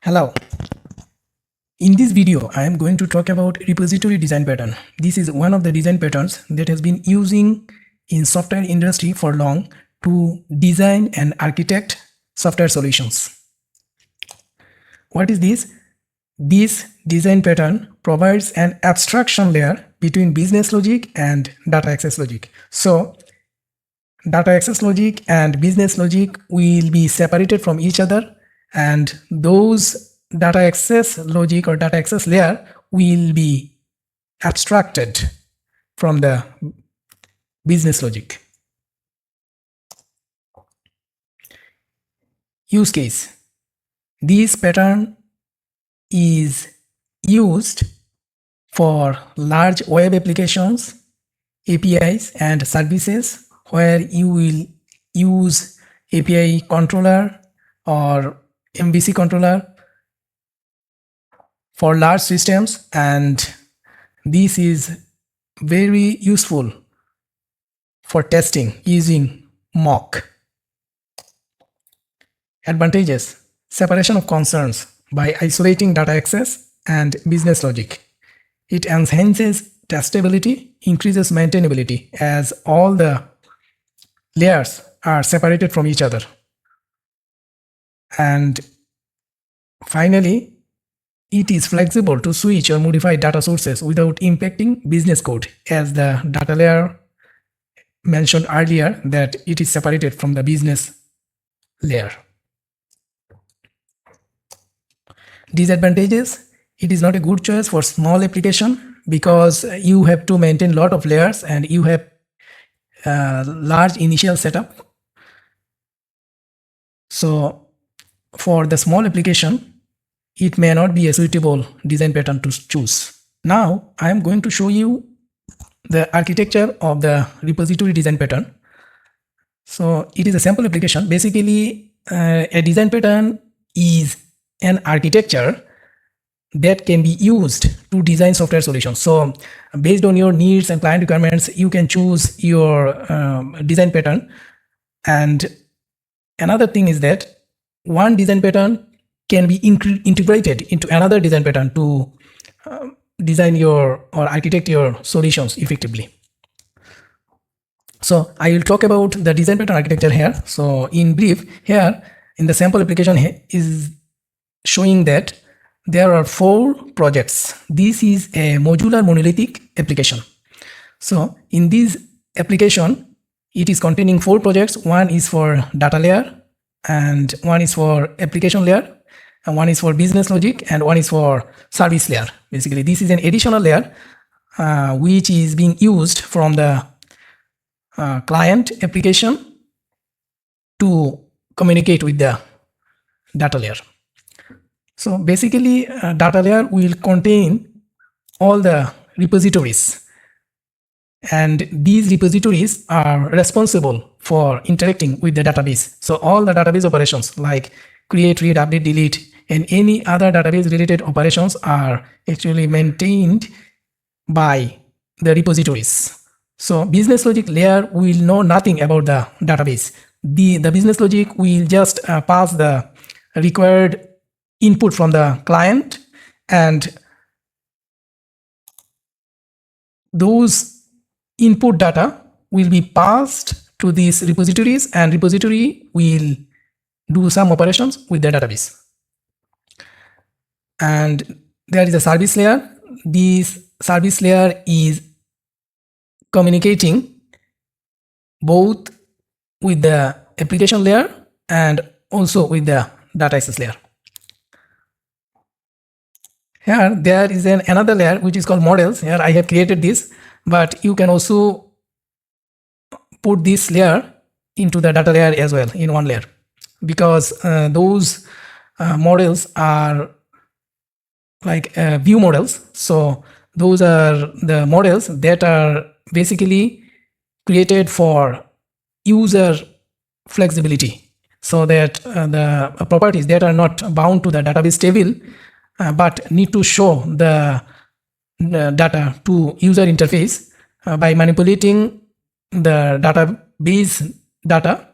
Hello. In this video, I am going to talk about repository design pattern. This is one of the design patterns that has been using in software industry for long to design and architect software solutions. What is this? This design pattern provides an abstraction layer between business logic and data access logic. So, data access logic and business logic will be separated from each other, and those data access logic or data access layer will be abstracted from the business logic. Use case. This pattern is used for large web applications, APIs and services where you will use API controller or MVC controller for large systems, and this is very useful for testing using mock. Advantages: separation of concerns by isolating data access and business logic. It enhances testability, increases maintainability as all the layers are separated from each other. And finally, it is flexible to switch or modify data sources without impacting business code, as the data layer mentioned earlier that it is separated from the business layer. Disadvantages: it is not a good choice for small application because you have to maintain a lot of layers and you have large initial setup. So for the small application, it may not be a suitable design pattern to choose. Now I am going to show you the architecture of the repository design pattern. So it is a sample application. Basically, a design pattern is an architecture that can be used to design software solutions. So based on your needs and client requirements, you can choose your design pattern. And another thing is that one design pattern can be integrated into another design pattern to design your or architect your solutions effectively. So I will talk about the design pattern architecture here. So in brief, here in the sample application is showing that there are 4 projects. This is a modular monolithic application. So in this application, it is containing 4 projects. One is for data layer, and one is for application layer, and one is for business logic, and one is for service layer. Basically, this is an additional layer which is being used from the client application to communicate with the data layer. So basically, data layer will contain all the repositories, and these repositories are responsible for interacting with the database. So all the database operations like create, read, update, delete, and any other database related operations are actually maintained by the repositories. So business logic layer will know nothing about the database. The business logic will just pass the required input from the client, and those input data will be passed to these repositories, and repository will do some operations with the database. And there is a service layer. This service layer is communicating both with the application layer and also with the data access layer. Here there is another layer which is called models. Here I have created this, but you can also put this layer into the data layer as well in one layer, because those models are like view models. So those are the models that are basically created for user flexibility, so that the properties that are not bound to the database table but need to show the data to user interface by manipulating the database data.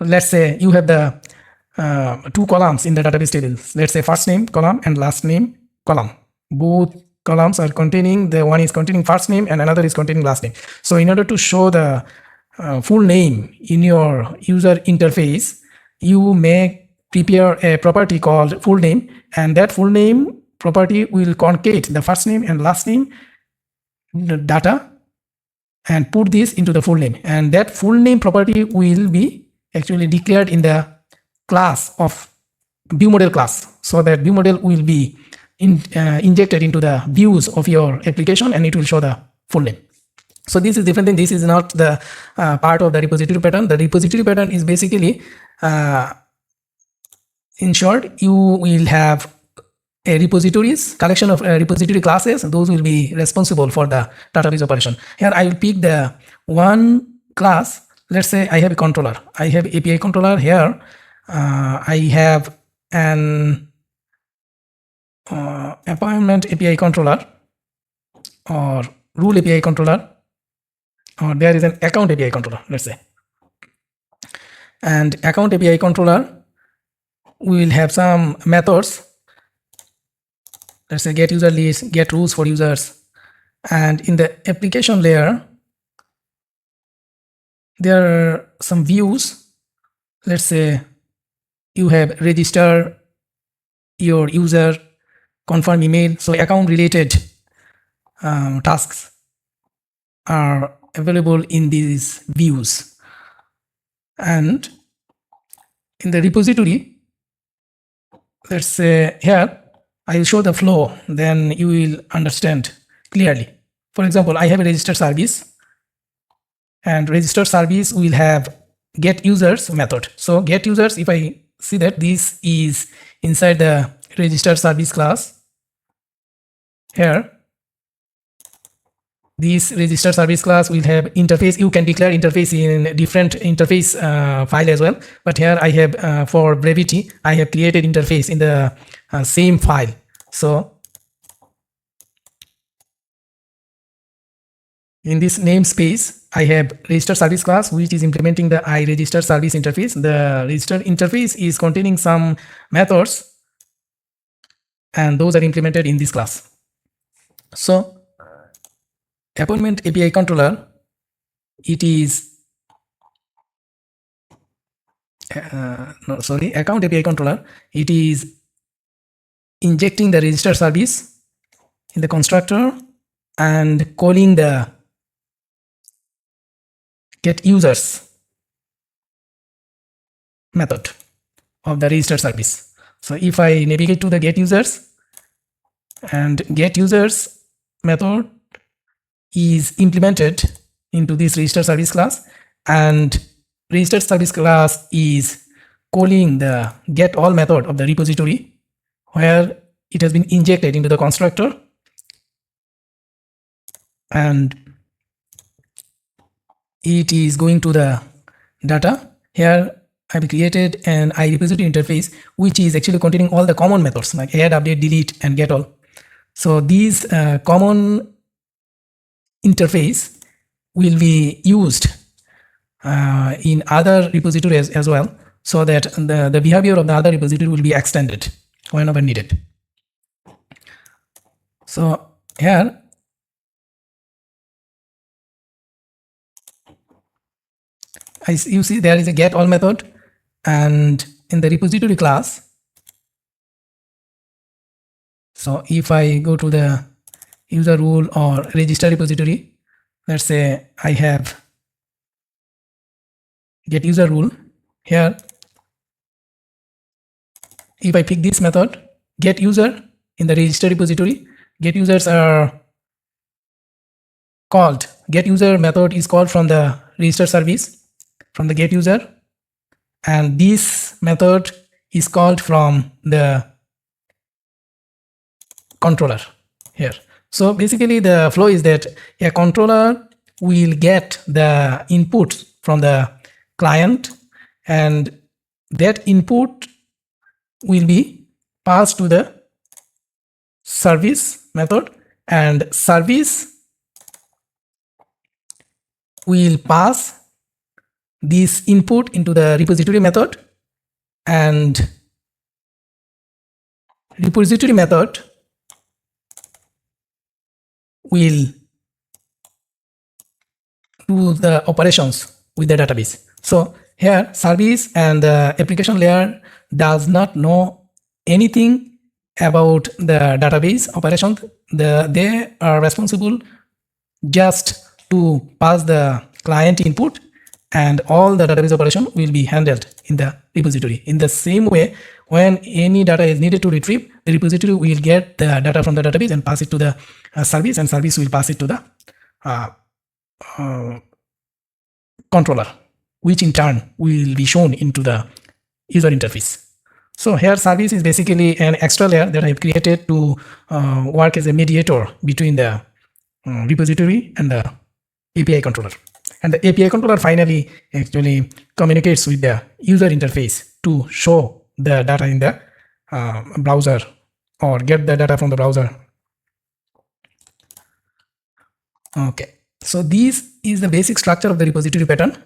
Let's say you have the two columns in the database table. Let's say first name column and last name column. Both columns are containing, the one is containing first name and another is containing last name. So in order to show the full name in your user interface, you may prepare a property called full name, and that full name property will concatenate the first name and last name data and put this into the full name, and that full name property will be actually declared in the class of view model class, so that view model will be injected into the views of your application and it will show the full name. So this is different thing. This is not the part of the repository pattern. The repository pattern is basically, in short, you will have a repositories, collection of repository classes, and those will be responsible for the database operation. Here I will pick the one class. Let's say I have a controller. I have API controller here. I have an appointment API controller or rule API controller, or there is an account API controller, let's say. And account API controller will have some methods. Let's say get user list, get rules for users. And in the application layer, there are some views. Let's say you have register your user, confirm email. So account related tasks are available in these views. And in the repository, let's say here, I will show the flow, then you will understand clearly. For example, I have a register service, and register service will have get users method. So get users, if I see that this is inside the register service class, here, this register service class will have interface. You can declare interface in different interface file as well. But here I have, for brevity, I have created interface in the same file. So in this namespace, I have register service class, which is implementing the iRegister service interface. The register interface is containing some methods, and those are implemented in this class. So appointment API controller, it is account API controller, it is injecting the register service in the constructor and calling the get users method of the register service. So if I navigate to the get users, and get users method is implemented into this register service class, and register service class is calling the get all method of the repository, where it has been injected into the constructor, and it is going to the data. Here I've created an iRepository interface, which is actually containing all the common methods like add, update, delete, and get all. So these common interface will be used in other repositories as well, so that the behavior of the other repository will be extended whenever needed. So here you see there is a get all method, and in the repository class, so if I go to the user rule or register repository, let's say I have get user rule here. If I pick this method get user in the register repository, get users are called. Get user method is called from the register service, from the get user, and this method is called from the controller here. So basically the flow is that a controller will get the input from the client, and that input will be passed to the service method, and service will pass this input into the repository method, and repository method will do the operations with the database. So here service and the application layer does not know anything about the database operations. They are responsible just to pass the client input, and all the database operation will be handled in the repository. In the same way, when any data is needed to retrieve, the repository will get the data from the database and pass it to the service, and service will pass it to the controller, which in turn will be shown into the user interface. So here service is basically an extra layer that I have created to work as a mediator between the repository and the API controller. And the API controller finally actually communicates with the user interface to show the data in the browser or get the data from the browser. Okay, so this is the basic structure of the repository pattern.